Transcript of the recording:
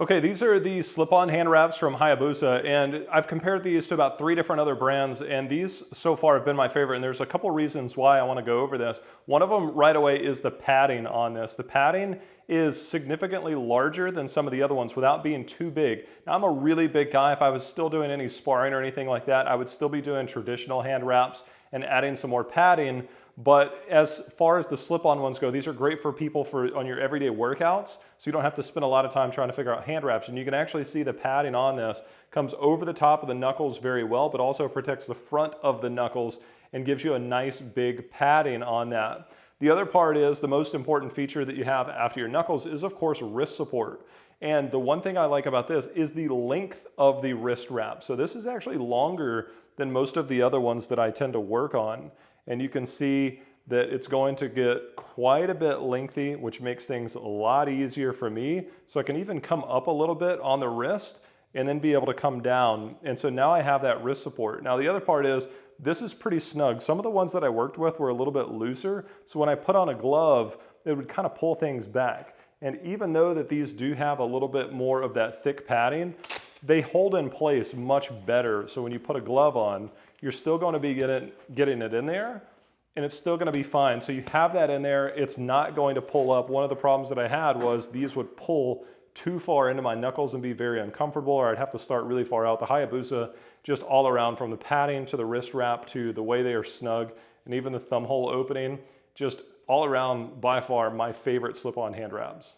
Okay, these are the slip-on hand wraps from Hayabusa, and I've compared these to about 3 different other brands, and these so far have been my favorite, and there's a couple reasons why I want to go over this. One of them right away is the padding on this. The padding is significantly larger than some of the other ones without being too big. Now, I'm a really big guy. If I was still doing any sparring or anything like that, I would still be doing traditional hand wraps and adding some more padding. But as far as the slip-on ones go, these are great for people on your everyday workouts, so you don't have to spend a lot of time trying to figure out hand wraps. And you can actually see the padding on this comes over the top of the knuckles very well, but also protects the front of the knuckles and gives you a nice big padding on that. The other part is the most important feature that you have after your knuckles is, of course, wrist support. And the one thing I like about this is the length of the wrist wrap. So this is actually longer than most of the other ones that I tend to work on. And you can see that it's going to get quite a bit lengthy, which makes things a lot easier for me. So I can even come up a little bit on the wrist and then be able to come down. And so now I have that wrist support. Now the other part is, this is pretty snug. Some of the ones that I worked with were a little bit looser. So when I put on a glove, it would kind of pull things back. And even though that these do have a little bit more of that thick padding, they hold in place much better. So when you put a glove on, you're still going to be getting it in there, and it's still going to be fine. So you have that in there. It's not going to pull up. One of the problems that I had was these would pull too far into my knuckles and be very uncomfortable, or I'd have to start really far out. The Hayabusa, just all around, from the padding to the wrist wrap to the way they are snug, and even the thumb hole opening, just all around, by far, my favorite slip-on hand wraps.